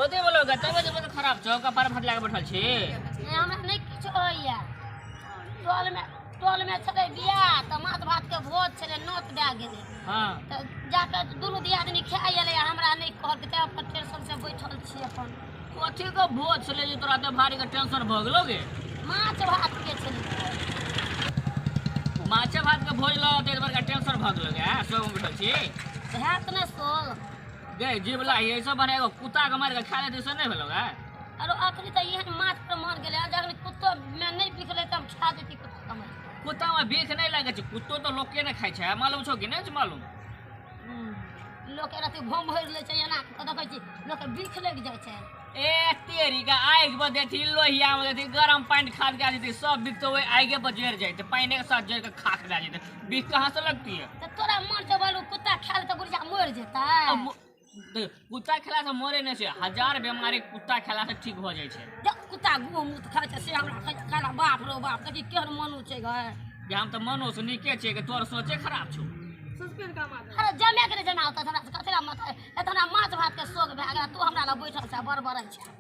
कते बोलो ग तबे खराब छ कपार फट लागे बैठल छी हमरा नहीं किछ होइया टोल में छले बियाह त माछ भात के भोज छले नोत दे गेले हां त जाके दुनु दियादनी खाय एले हमरा नहीं कहल के अपन टेंशन से बैठल छी अपन कथी के भोज छले जे तोरा त भारी के टेंशन भ गेलो गे माछ भात के छले माछ भात के भोज ल ते बड़का टेंशन भ गेलो गे सो बैठल छी हाथ न सोल गे जीवला ये सब बने एगो कुत्ता के मार के खा ले त नहीं भेलो गे अरे आखिरी त यहन माछ पर मर गेले जखन कुत्तो में नहीं बिखले त हम खा देती कुत्ता में कुत्ता में बीख नहीं लागे छै कुत्तो तो लोग के नहीं खाय छै मालूम छौ कि नहीं मालूम लोग राति भम भर ले छै एना त देखै छी लोग के बीख लग जाय छै ए तेरी का आग पर देती लोहिया में देती गरम पानी खाद के देती सब बीख तो वही आगे पर जर जाते पानी के साथ जर के खाक ला जाते बीख कहां से लगती है त तोरा मन से बोलू कुत्ता खा ले त बुढ़िया मर जेता कुत्ता खेला से मरे नहीं छै हजार बीमारी कुत्ता खेला से ठीक हो जाय छै जब कुत्ता गो मुत खाय छै से हमरा खाना बाप रो बाप देखी केहन मनु छै गे जे हम त मनो से नीके छै कि तोर सोचे खराब छौ अरे जमे के जमा होता हमरा कथरा मत एतना माछ भात के शौक भए गेल तू हमरा ल बैठल छै बरबरै छै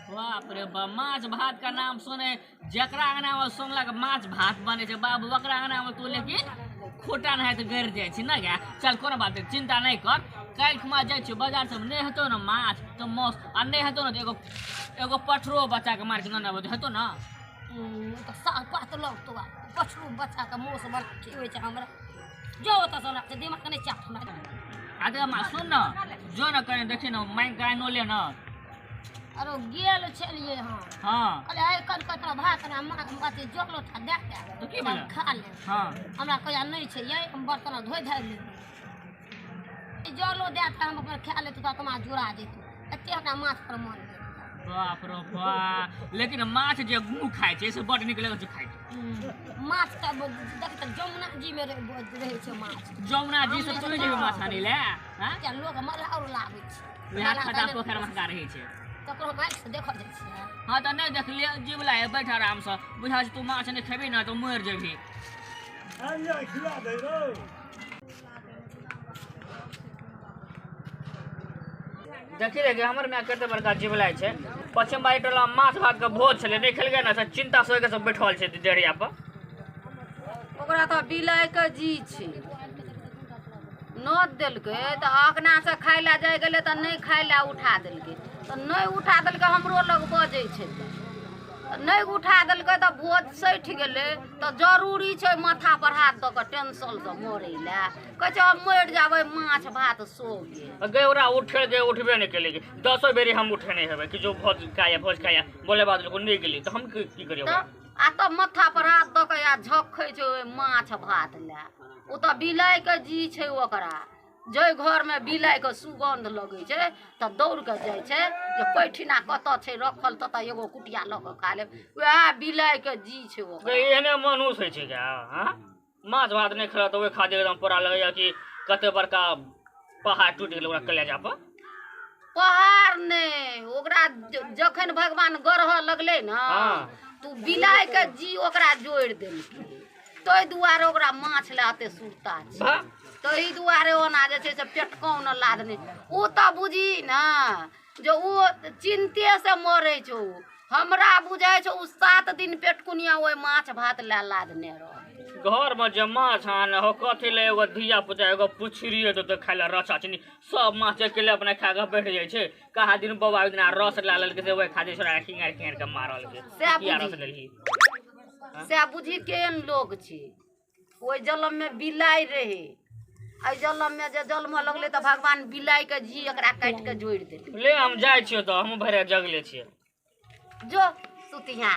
बाप रे बा माछ भात का नाम सुने जकरा अंगना में सुनलक माछ भात बने छै बाबू ओकरा अंगना में तू लेकिन खोटा नहीं तो गर जाय छी ना गे चल कोनो बात चिंता नहीं कर काल खुमा जाय छी बाजार से नहीं हेतो ना माछ तो मौस आ नहीं हेतो ना एगो पठरो बच्चा के मार के न हेतो ना त साल पात लोग तो पछरू बच्चा के मुंह से बड़ की होय छै हमरा जो त सोना से दिमाग नहीं चाप हमरा आगे मा सुन न जो न कने देखी न मैं गाय नो ले न अरे गेल छलिए हां अरे आइ कतना भात ना माछ जोकलो था दे तो की बोला खा ले हां हमरा कहिया नहीं छै ये हम बर्तन धोइ धाइ ले जोलो दे त हम अपन खा ले त तमा जुड़ा जेतौ एते हमरा माछ पर मन बाप रे बा लेकिन माछ जे गु खाय छै से बड निक लगे छै खाय माछ का देख त जमुना जी में रहे छै माछ जमुना जी से तोले जेबे माछ आनी ले हां क्या लोग मरला और लाबै छै वहाँ खड्डा पोखर में का रहे छै तकरो बाइक से देखल जाइ छै हां त नहीं देख ले जीवला है बैठ आराम से बुझा तू माछ नहीं खेबी ना तो मर जेबी आलिया खिला दे रो देखी रे हमर में कते बड़का जीवला छै पश्चिम बाई टोला माछ भात के भोज छले नहीं खेल गए ना से चिंता सोए के सब बैठल छै डेरिया पर ओकरा तो बिलाई के जी छै नोत देलकै त अगना से खाय ला जाय गेलै त नहीं खाय ला उठा देलकै त नहीं उठा देलकै हमरो लग बजै छै नहीं उठा देलकै त भोज सैठ गेलै त जरूरी छै माथा पर हाथ द के टेंशन से मरै ला कहै छै हम मर जाबै माछ भात सो गए ओरा उठे गए उठबे नहीं केले 10 बेरी हम उठे नहीं हेबे कि जो भोज खाया बोले बाद को नहीं गेली तो हम की करियो आ त माथा पर हाथ द के या झखै छै माछ भात ला ओ त बिलाई के जी छै ओकरा जय घर में बिलाई के सुगंध लगे छै त दौड़ के जाय छै जे पैठिना कत छै रखल त एगो कुटिया ल के खा ले वह बिलाई के जी छै ओकरा एहने मनुष्य होइ छै क्या हां माछ भात नहीं खेला तो वे खा दे एकदम पूरा लगे कि कते बड़का पहाड़ टूट गेल ओकरा कलेजा पर पहाड़ ने ओकरा जखन भगवान गरह लगले ना तू बिलाई के जी ओकरा जोड़ देलकै तोय दुआरे ओकरा माछ लाते सुरता छै तोही दुआरे ओना जे छै से पेटकौन लादने ओ त बुझी ना जो ओ चिंते से मरै छौ हमरा बुझाय छौ 7 दिन पेटकुनिया ओय माछ भात ला लादने रह घर में जे माछ आन हो कथी ले एगो धिया पुता एगो पुछरिए तो खाय ला रचा चनी सब माछ अकेले अपने खा के बैठ जाय छै कहा दिन बाबा दिन रस ला लेल के ओए खा दे छोरा किंगार के मारल के किया रस लेली से बुझी केहन लोग छै ओय जलम में बिलाई रहे आई जलम में जे जलम लगले त भगवान बिलाई के जी एकरा काट के जोड़ देले ले हम जाय छियो तो हम भरे जगले छियै जो सुतिहा